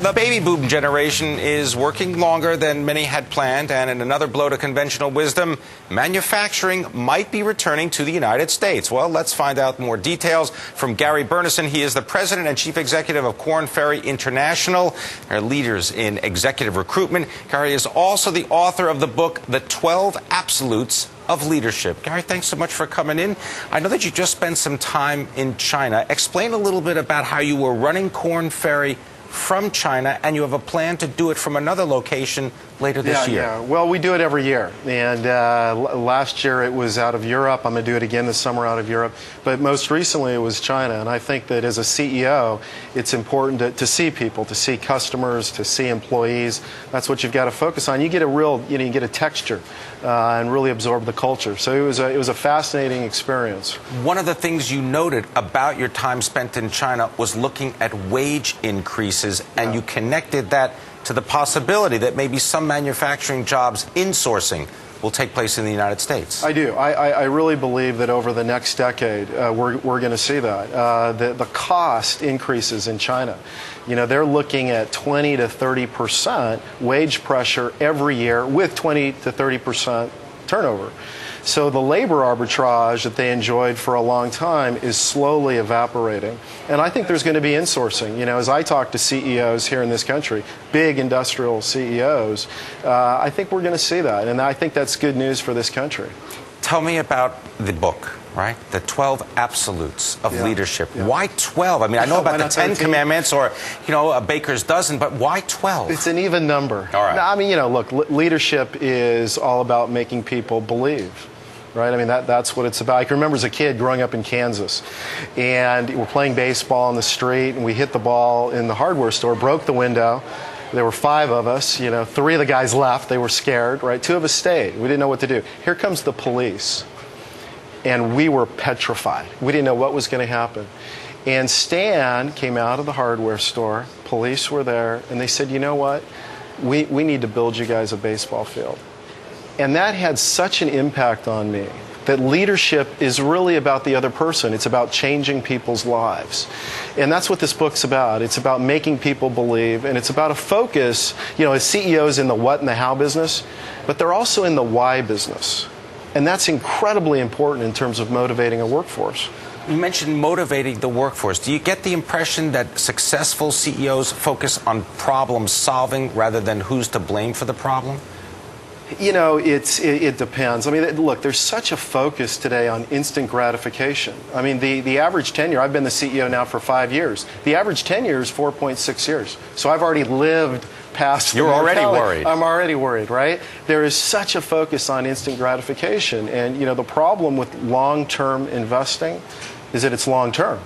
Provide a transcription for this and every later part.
The baby boom generation is working longer than many had planned, and in another blow to conventional wisdom, manufacturing might be returning to the United States. Well, let's find out more details from Gary Burnison. He is the president and chief executive of Korn, Ferry International. They're leaders in executive recruitment. Gary is also the author of the book, The 12 Absolutes of Leadership. Gary, thanks so much for coming in. I know that you just spent some time in China. Explain a little bit about how you were running Korn Ferry from China, and you have a plan to do it from another location later this year. Yeah, well, we do it every year. And last year it was out of Europe. I'm going to do it again this summer out of Europe. But most recently it was China. And I think that as a CEO, it's important to see people, to see customers, to see employees. That's what you've got to focus on. You get a real, you get a texture and really absorb the culture. So it was a fascinating experience. One of the things you noted about your time spent in China was looking at wage increases, and you connected that to the possibility that maybe some manufacturing jobs insourcing will take place in the United States. I do. I really believe that over the next decade, we're going to see that. The cost increases in China. They're looking at 20 to 30% wage pressure every year with 20 to 30% turnover. So the labor arbitrage that they enjoyed for a long time is slowly evaporating. And I think there's going to be insourcing. As I talk to CEOs here in this country, big industrial CEOs, I think we're going to see that. And I think that's good news for this country. Tell me about the book, right? The 12 Absolutes of Leadership. Yeah. Why 12? I mean, I know about the 10 Commandments or, a baker's dozen, but why 12? It's an even number. All right. I mean, look, leadership is all about making people believe. Right? I mean, that's what it's about. I can remember as a kid growing up in Kansas, and we're playing baseball in the street, and we hit the ball in the hardware store, broke the window. There were 5 of us, 3 of the guys left. They were scared, right? 2 of us stayed. We didn't know what to do. Here comes the police, and we were petrified. We didn't know what was going to happen. And Stan came out of the hardware store. Police were there, and they said, you know what? We need to build you guys a baseball field. And that had such an impact on me that leadership is really about the other person. It's about changing people's lives. And that's what this book's about. It's about making people believe, and it's about a focus, as CEOs in the what and the how business, but they're also in the why business. And that's incredibly important in terms of motivating a workforce. You mentioned motivating the workforce. Do you get the impression that successful CEOs focus on problem solving rather than who's to blame for the problem? It depends. I mean, look, there's such a focus today on instant gratification. I mean, the average tenure, I've been the CEO now for 5 years. The average tenure is 4.6 years. So I've already lived past. You're already worried. I'm already worried, right? There is such a focus on instant gratification. And, the problem with long-term investing is that it's long-term.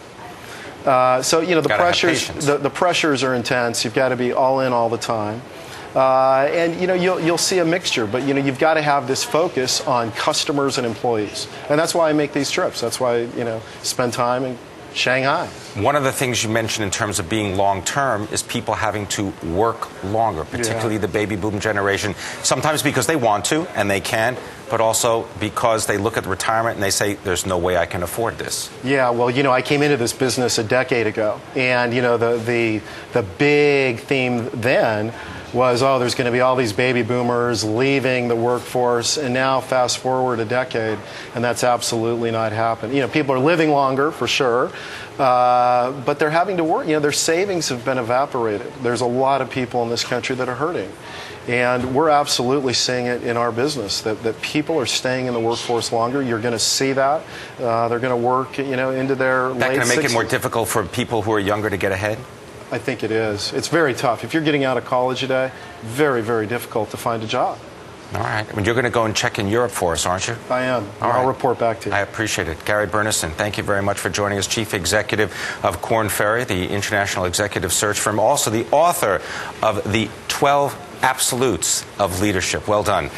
The pressures are intense. You've got to be all in all the time. And you'll see a mixture, but you've got to have this focus on customers and employees, and that's why I make these trips. That's why spend time in Shanghai. One of the things you mentioned in terms of being long-term is people having to work longer, particularly the baby boom generation, sometimes because they want to and they can, but also because they look at retirement and they say, there's no way I can afford this. Yeah, well, I came into this business a decade ago, and the big theme then was, there's going to be all these baby boomers leaving the workforce, and now fast forward a decade, and that's absolutely not happening. People are living longer, for sure, but they're having to work. Their savings have been evaporated. There's a lot of people in this country that are hurting, and we're absolutely seeing it in our business, that people are staying in the workforce longer. You're going to see that. They're going to work, into their late 60s. That going to make it more difficult for people who are younger to get ahead? I think it is. It's very tough. If you're getting out of college today, very, very difficult to find a job. All right. I mean, you're going to go and check in Europe for us, aren't you? I am. I'll report back to you. I appreciate it. Gary Burnison, thank you very much for joining us, Chief Executive of Korn Ferry, the international executive search firm, also the author of the 12 Absolutes of Leadership. Well done.